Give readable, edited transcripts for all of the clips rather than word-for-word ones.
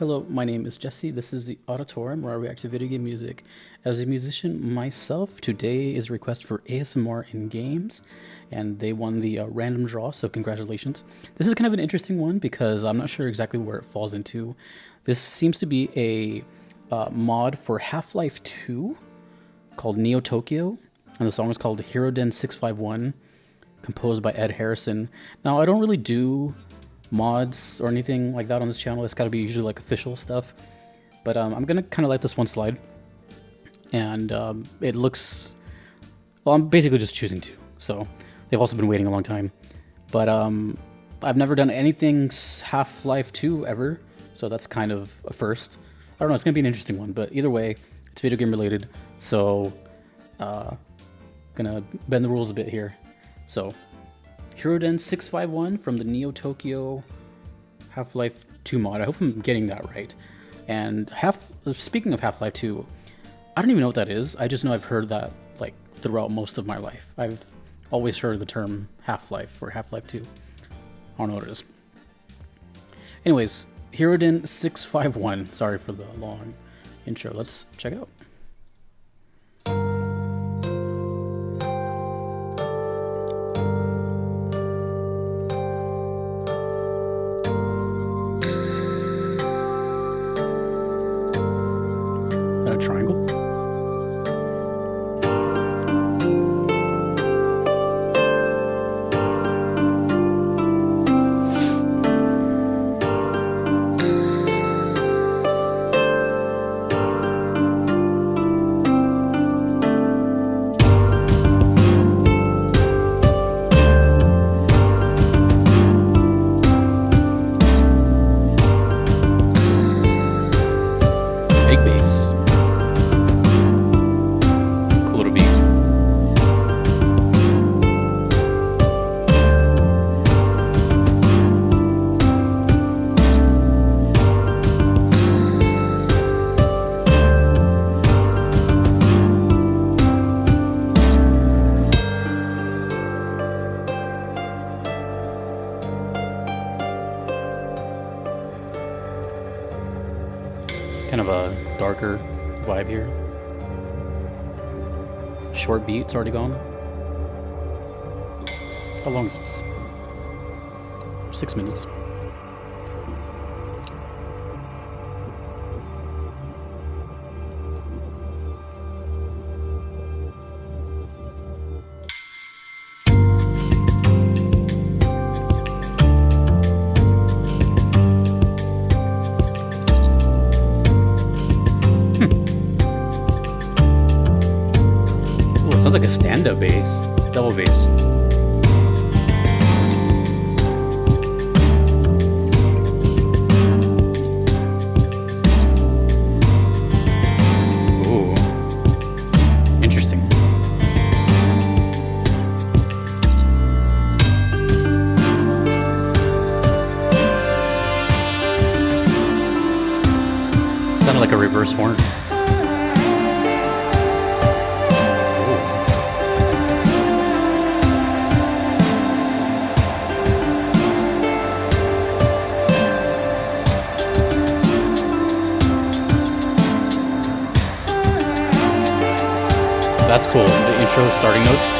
Hello, my name is Jesse. This is the Auditorium where I react to video game music. As a musician myself, today is a request for ASMR in games, and they won the random draw, so congratulations. This is kind of an interesting one because I'm not sure exactly where it falls into. This seems to be a mod for Half-Life 2 called Neotokyo, and the song is called Hiroden 651, composed by Ed Harrison. Now, I don't really do mods or anything like that on this channel. It's got to be usually like official stuff, but I'm gonna kind of let this one slide. And it looks, well, I'm basically just choosing two, so they've also been waiting a long time, but I've never done anything Half-Life 2 ever, so that's kind of a first. I don't know, it's gonna be an interesting one, but either way, it's video game related, so gonna bend the rules a bit here. So Hiroden 651 from the Neotokyo Half-Life 2 mod. I hope I'm getting that right. And speaking of Half-Life 2, I don't even know what that is. I just know I've heard that like throughout most of my life. I've always heard the term Half-Life or Half-Life 2. I don't know what it is. Anyways, Hiroden 651. Sorry for the long intro. Let's check it out. A triangle. Big bass. Kind of a darker vibe here. Short beat, it's already gone. How long is this? 6 minutes. Sounds like a stand-up bass, double bass. Ooh, interesting. Sounded like a reverse horn. That's cool. The intro starting notes.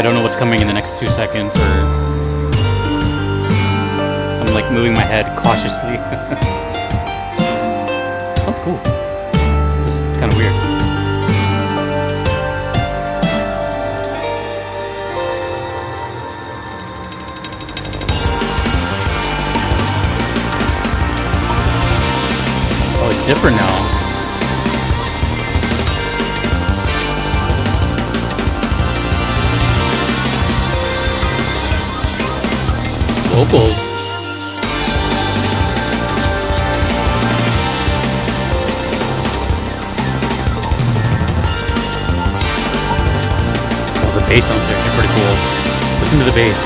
I don't know what's coming in the next 2 seconds, or I'm like moving my head cautiously. Sounds cool. This is kind of weird. Oh, it's different now. Vocals. Oh, the bass sounds actually pretty cool. Listen to the bass.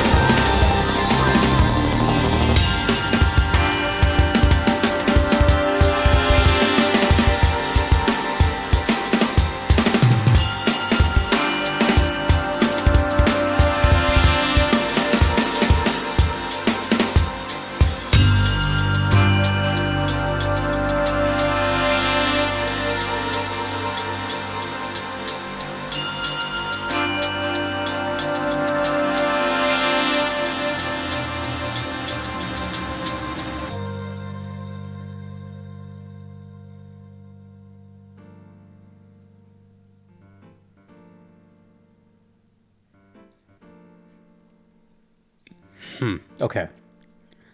Okay.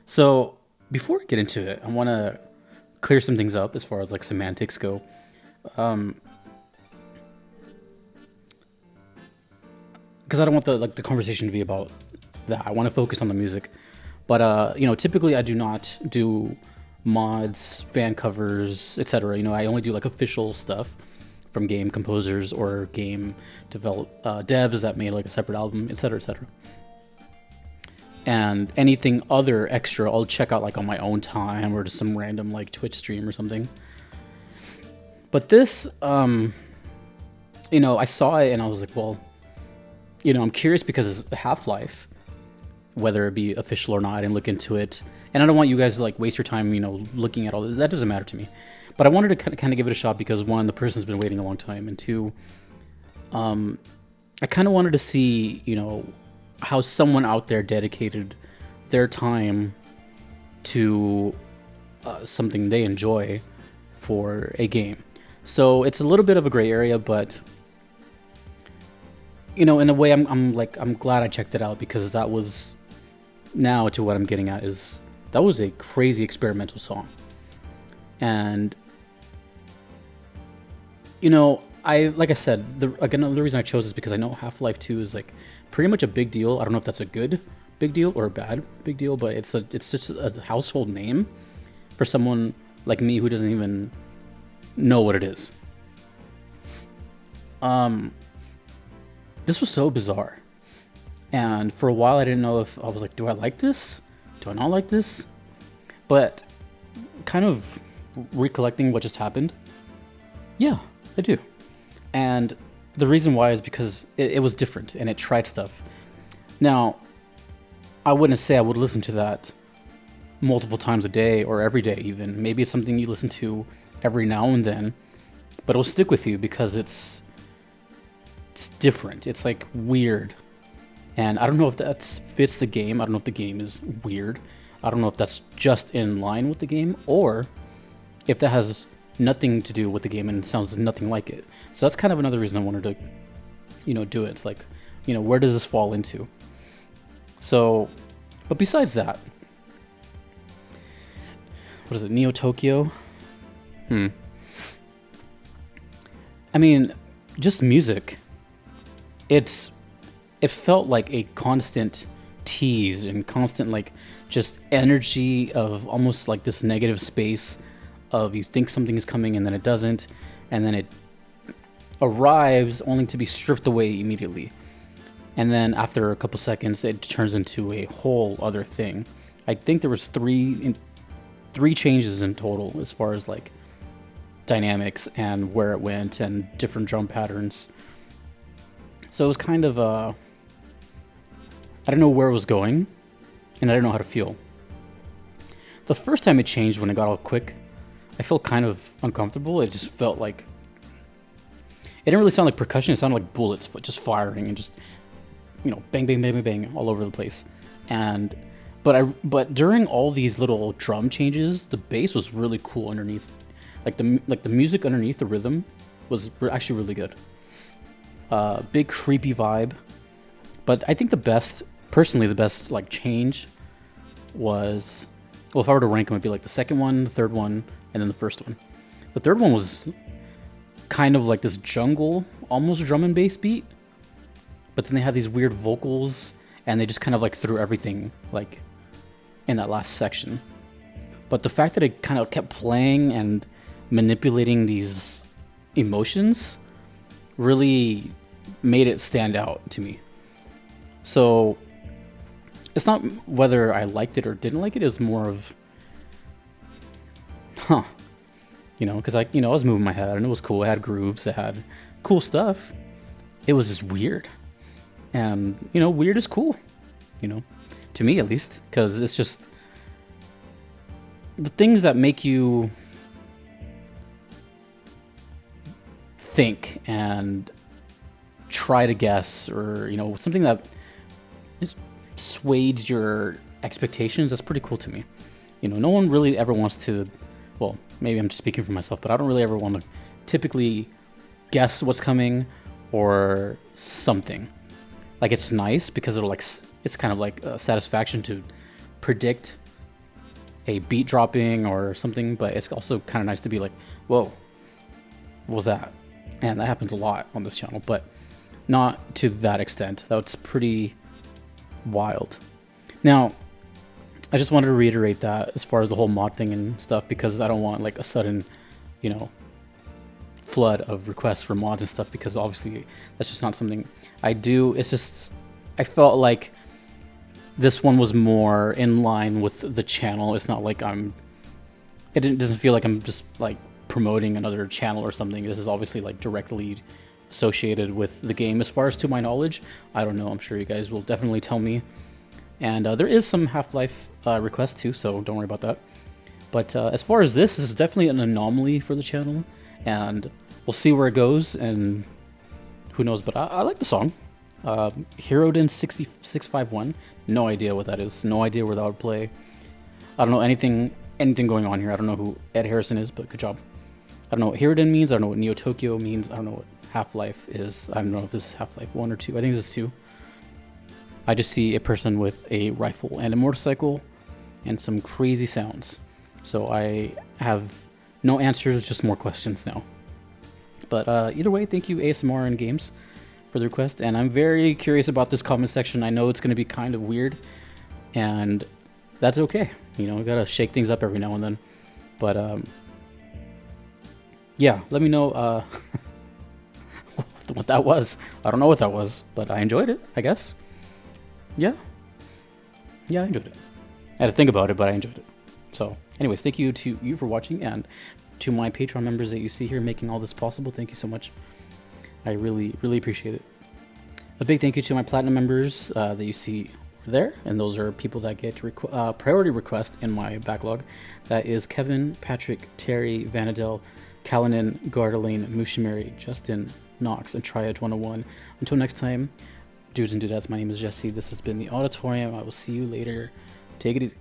So before I get into it, I want to clear some things up as far as like semantics go. Because I don't want the conversation to be about that. I want to focus on the music. But you know, typically I do not do mods, fan covers, etc. You know, I only do like official stuff from game composers or game devs that made like a separate album, etc., etc. And anything other extra, I'll check out like on my own time or just some random like Twitch stream or something. But this, you know, I saw it and I was like, well, you know, I'm curious because it's Half-Life, whether it be official or not. I didn't look into it, and I don't want you guys to like waste your time, you know, looking at all this. That doesn't matter to me. But I wanted to kind of give it a shot because one, the person's been waiting a long time, and two, I kind of wanted to see, you know, how someone out there dedicated their time to something they enjoy for a game. So it's a little bit of a gray area, but you know, in a way, I'm glad I checked it out, because that was, now to what I'm getting at is, that was a crazy experimental song. And you know, like I said, another reason I chose is because I know Half-Life 2 is like pretty much a big deal. I don't know if that's a good big deal or a bad big deal, but it's just a household name for someone like me who doesn't even know what it is. This was so bizarre, and for a while I didn't know if I was like, do I like this? Do I not like this? But kind of recollecting what just happened, yeah, I do. And the reason why is because it was different and it tried stuff. Now, I wouldn't say I would listen to that multiple times a day or every day even. Maybe it's something you listen to every now and then, but it'll stick with you because it's different. It's like weird. And I don't know if that fits the game. I don't know if the game is weird. I don't know if that's just in line with the game, or if that has nothing to do with the game and sounds nothing like it. So that's kind of another reason I wanted to, you know, do it. It's like, you know, where does this fall into? So, but besides that, what is it, Neotokyo? I mean, just music. It felt like a constant tease and constant like just energy of almost like this negative space of you think something is coming and then it doesn't, and then it arrives only to be stripped away immediately. And then after a couple seconds, it turns into a whole other thing. I think there was three changes in total as far as like dynamics and where it went and different drum patterns. So it was kind of I didn't know where it was going, and I didn't know how to feel. The first time it changed, when it got all quick, I felt kind of uncomfortable. It just felt like, it didn't really sound like percussion. It sounded like bullets just firing and just you know, bang, bang, bang, bang, bang all over the place. And but during all these little drum changes, the bass was really cool underneath. Like the music underneath the rhythm was actually really good. Big creepy vibe. But I think the best like change was, well, if I were to rank them, it'd be like the second one, the third one, and then the first one. The third one was kind of like this jungle, almost drum and bass beat, but then they had these weird vocals, and they just kind of like threw everything like in that last section. But the fact that it kind of kept playing and manipulating these emotions really made it stand out to me. So it's not whether I liked it or didn't like it. It was more of, you know, because I was moving my head and it was cool. It had grooves. It had cool stuff. It was just weird, and you know, weird is cool, you know, to me at least, because it's just the things that make you think and try to guess, or you know, something that just swayed your expectations. That's pretty cool to me. You know, no one really ever wants to, well, maybe I'm just speaking for myself, but I don't really ever want to typically guess what's coming or something. Like, it's nice because it's kind of like a satisfaction to predict a beat dropping or something, but it's also kind of nice to be like, whoa, what was that? And that happens a lot on this channel, but not to that extent. That's pretty wild. Now, I just wanted to reiterate that as far as the whole mod thing and stuff, because I don't want like a sudden, you know, flood of requests for mods and stuff, because obviously that's just not something I do. It's just, I felt like this one was more in line with the channel. It's not like it doesn't feel like I'm just like promoting another channel or something. This is obviously like directly associated with the game as far as to my knowledge. I don't know, I'm sure you guys will definitely tell me. And there is some Half-Life requests too, so don't worry about that. But as far as this is definitely an anomaly for the channel, and we'll see where it goes, and who knows, but I like the song. Hiroden 6651, no idea what that is, no idea where that would play. I don't know anything going on here. I don't know who Ed Harrison is, but good job. I don't know what Hiroden means, I don't know what Neotokyo means, I don't know what Half-Life is. I don't know if this is Half-Life 1 or 2, I think this is 2. I just see a person with a rifle and a motorcycle and some crazy sounds. So I have no answers, just more questions now. But either way, thank you ASMR and Games for the request. And I'm very curious about this comment section. I know it's going to be kind of weird, and that's okay. You know, we got to shake things up every now and then. But yeah, let me know what that was. I don't know what that was, but I enjoyed it, I guess. Yeah, I enjoyed it. I had to think about it, but I enjoyed it. So anyways, thank you to you for watching, and to my Patreon members that you see here making all this possible. Thank you so much. I really appreciate it. A big thank you to my Platinum members that you see over there, and those are people that get priority request in my backlog. That is Kevin, Patrick, Terry, Vanadel, Kalanin, Gardeline, Mushimari, Justin, Knox, and Triad 101. Until next time, dudes and dudettes, my name is Jesse. This has been the Auditorium. I will see you later. Take it easy.